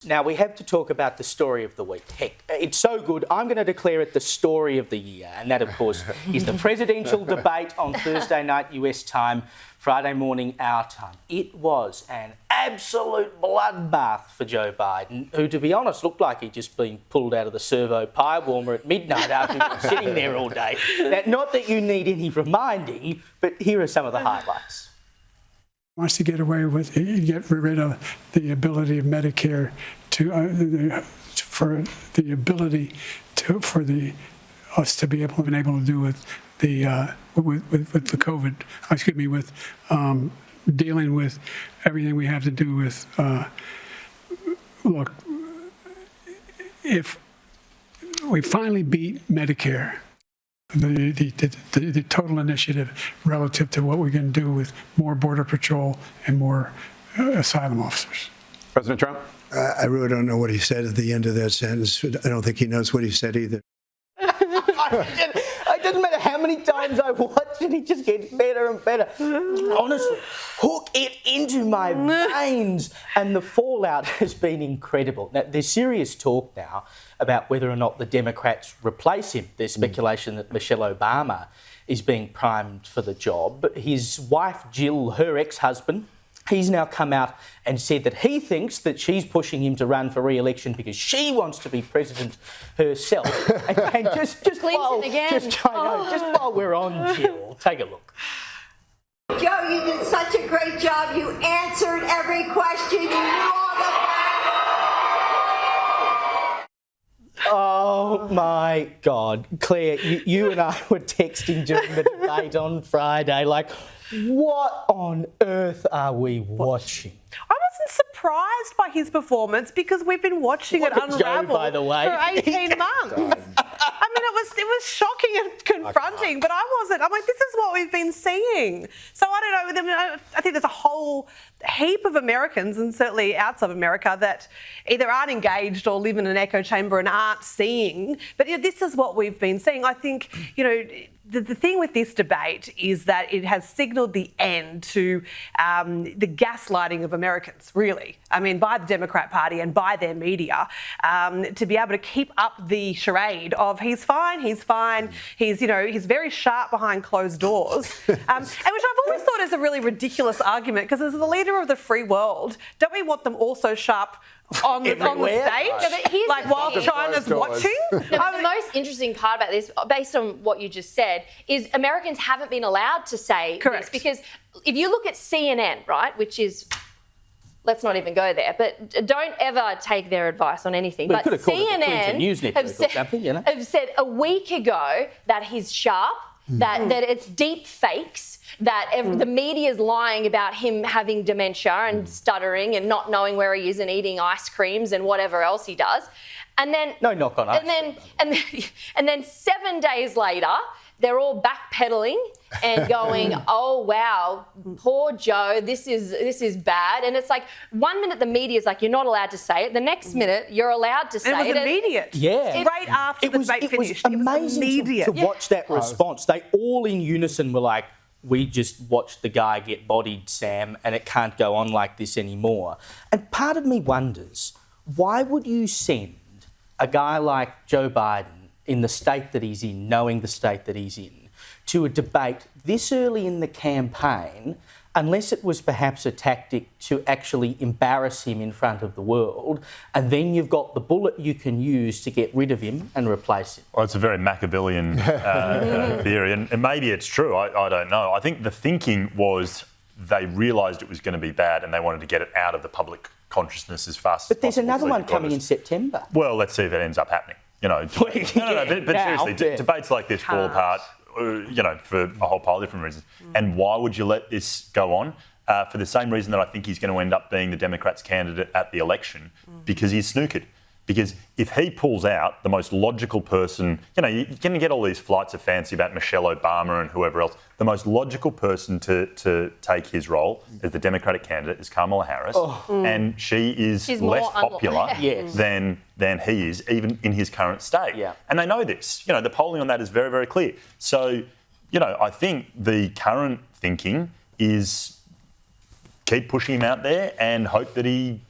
Now, we have to talk about the story of the week. Heck, it's so good, I'm going to declare it the story of the year. And that, of course, is the presidential debate on Thursday night US time, Friday morning our time. It was an absolute bloodbath for Joe Biden, who, to be honest, looked like he'd just been pulled out of the servo pie warmer at midnight after he'd been sitting there all day. Now, not that you need any reminding, but here are some of the highlights. Wants to get away with, get rid of the ability of Medicare for us to be able to do with the COVID. With dealing with everything we have to do with. Look, if we finally beat Medicare, the total initiative relative to what we can do with more Border Patrol and more asylum officers. President Trump? I really don't know what he said at the end of that sentence. I don't think he knows what he said either. It doesn't matter how many times I watch it, it just gets better and better. Honestly, hook it into my veins. And the fallout has been incredible. Now, there's serious talk now about whether or not the Democrats replace him. There's speculation that Michelle Obama is being primed for the job. His wife, Jill, her ex-husband, he's now come out and said that he thinks that she's pushing him to run for re-election because she wants to be president herself. and just while we're on Jill, take a look. Joe, you did such a great job. You answered every question. You knew all the facts. Oh my God. Claire, you and I were texting during the debate on Friday, like, what on earth are we watching? I wasn't surprised by his performance because we've been watching it unravel by the way. for 18 months. I mean, it was shocking and confronting, but I wasn't. I'm like, this is what we've been seeing. So I don't know. I think there's a whole heap of Americans, and certainly outside of America, that either aren't engaged or live in an echo chamber and aren't seeing. But this is what we've been seeing. I think, the thing with this debate is that it has signalled the end to the gaslighting of Americans, really. I mean, by the Democrat Party and by their media, to be able to keep up the charade of he's fine, he's very sharp behind closed doors, and which I've always thought is a really ridiculous argument, because as the leader of the free world, don't we want them also sharp on the stage, but while China's watching? No, but the most interesting part about this, based on what you just said, is Americans haven't been allowed to say this, because if you look at CNN, right, which is, let's not even go there, but don't ever take their advice on anything. But CNN have said a week ago that he's sharp, that it's deep fakes, that the media is lying about him having dementia and stuttering and not knowing where he is and eating ice creams and whatever else he does. And then no knock on ice and then 7 days later, they're all backpedaling and going, oh wow, poor Joe, this is bad. And it's like, 1 minute the media's like, you're not allowed to say it. The next minute you're allowed to say it. And it was immediate. Yeah. Right after the debate finished. It was amazing to watch that response. They all in unison were like, we just watched the guy get bodied, Sam, and it can't go on like this anymore. And part of me wonders, why would you send a guy like Joe Biden, in the state that he's in, knowing the state that he's in, to a debate this early in the campaign, unless it was perhaps a tactic to actually embarrass him in front of the world, and then you've got the bullet you can use to get rid of him and replace him? Well, it's a very Machiavellian theory, and maybe it's true, I don't know. I think the thinking was they realised it was going to be bad and they wanted to get it out of the public consciousness as fast as possible. But there's another one coming in September. Well, let's see if it ends up happening. But seriously, debates like this fall apart, for a whole pile of different reasons. And why would you let this go on? For the same reason that I think he's going to end up being the Democrats' candidate at the election, because he's snookered. Because if he pulls out, the most logical person, you're going to get all these flights of fancy about Michelle Obama and whoever else. The most logical person to take his role as the Democratic candidate is Kamala Harris. And she's less popular than he is, even in his current state. Yeah. And they know this. The polling on that is very, very clear. So, I think the current thinking is keep pushing him out there and hope that he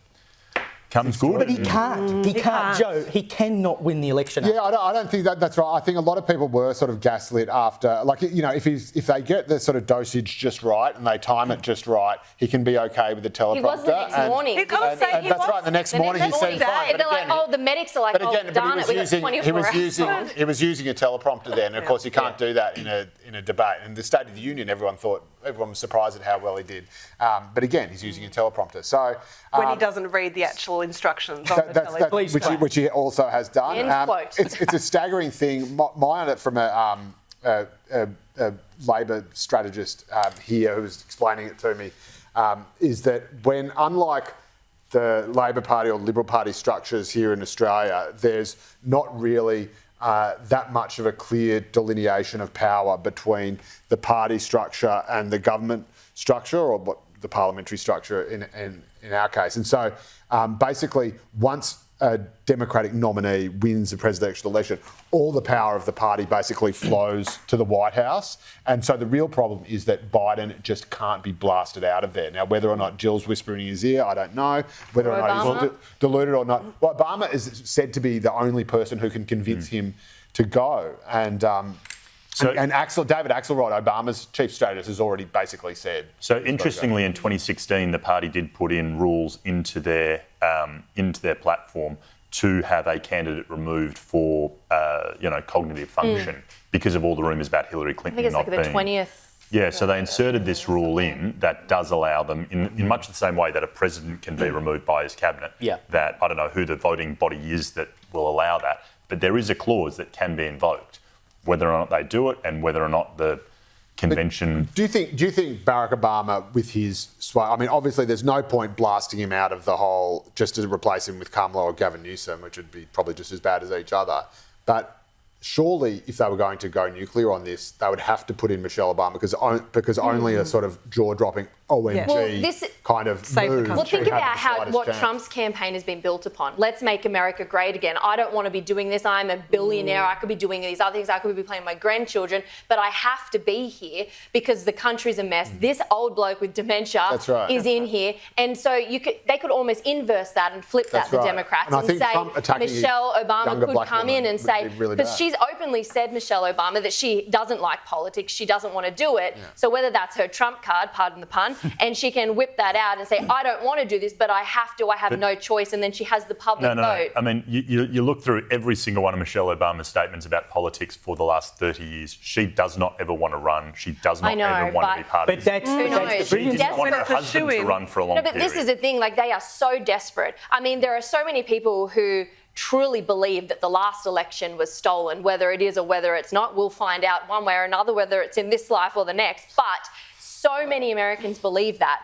comes good. But he can't. He can't, Joe. He cannot win the election. Yeah, I don't think that's right. I think a lot of people were sort of gaslit after, like, you know, if they get the sort of dosage just right and they time it just right, he can be okay with the teleprompter. He was the next morning. That's right. The next morning he seemed fine. They're like, oh, the medics are like, darn it, we got 24 hours. He was using a teleprompter then, and of course you can't do that in a debate. In the State of the Union, everyone was surprised at how well he did. But again, he's using a teleprompter. So when he doesn't read the actual instructions on the teleprompter. which he also has done. It's a staggering thing. Mine from a Labor strategist here who was explaining it to me is that when, unlike the Labor Party or Liberal Party structures here in Australia, there's not really that much of a clear delineation of power between the party structure and the government structure, or what the parliamentary structure in our case. And so basically, once a Democratic nominee wins the presidential election, all the power of the party basically flows to the White House. And so the real problem is that Biden just can't be blasted out of there. Now, whether or not Jill's whispering in his ear, I don't know. Whether or not he's deluded or not. Well, Obama is said to be the only person who can convince him to go. And David Axelrod, Obama's chief strategist, has already basically said. So interestingly, in 2016, the party did put in rules into their platform to have a candidate removed for cognitive function because of all the rumours about Hillary Clinton not being. I think it's like the 20th. Yeah, so they inserted this rule in that does allow them, in much the same way that a president can be removed by his cabinet. Yeah. That I don't know who the voting body is that will allow that, but there is a clause that can be invoked. Whether or not they do it, and whether or not the convention. But do you think Barack Obama, with his sway, I mean, obviously there's no point blasting him out of the whole just to replace him with Kamala or Gavin Newsom, which would be probably just as bad as each other. But surely, if they were going to go nuclear on this, they would have to put in Michelle Obama because only a sort of jaw-dropping OMG kind of move. Well, think about what Trump's campaign has been built upon. Let's make America great again. I don't want to be doing this. I'm a billionaire. I could be doing these other things. I could be playing my grandchildren, but I have to be here because the country's a mess. This old bloke with dementia is in here, and so they could almost inverse that and flip that to Democrats and say Michelle Obama could come in and say, because she's openly said, Michelle Obama, that she doesn't like politics. She doesn't want to do it. So whether that's her Trump card, pardon the pun, and she can whip that out and say, I don't want to do this, but I have to, I have no choice, and then she has the public vote. No. I mean, you look through every single one of Michelle Obama's statements about politics for the last 30 years. She does not ever want to run. She does not ever want to be part of this. She didn't want her husband to run for a long period. But this is the thing, like, they are so desperate. I mean, there are so many people who truly believe that the last election was stolen, whether it is or whether it's not. We'll find out one way or another, whether it's in this life or the next. But so many Americans believe that.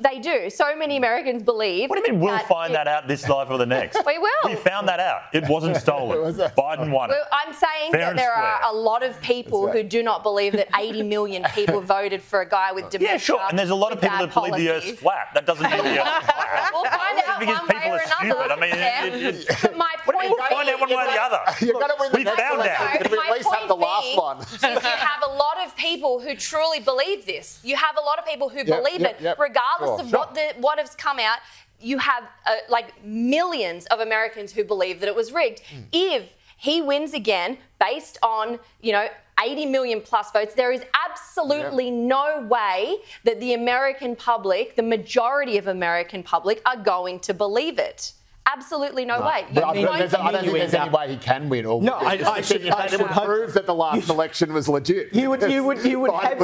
They do. So many Americans believe. What do you mean we'll find that out this life or the next? We will. We found that out. It wasn't stolen. Biden won it. Well, I'm saying that there are a lot of people who do not believe that 80 million people voted for a guy with dementia. Yeah, sure. And there's a lot of people that believe the Earth's flat. That doesn't mean the Earth's flat. We'll find out because one people way or are stupid. another. I mean, but my point we'll find out one way or the other. You're going to win the next election. We at least have the last one. You have a lot of people who truly believe this. You have a lot of people who believe it, regardless of what has come out. You have like millions of Americans who believe that it was rigged. If he wins again based on, 80 million plus votes, there is absolutely no way that the American public, the majority of American public, are going to believe it. Absolutely no way. I don't think there's any way he can win. I should prove that the last election was legit. You would have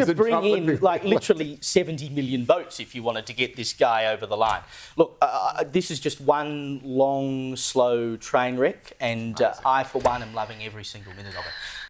to bring in like literally 70 million votes if you wanted to get this guy over the line. Look, this is just one long, slow train wreck, and I, for one, am loving every single minute of it.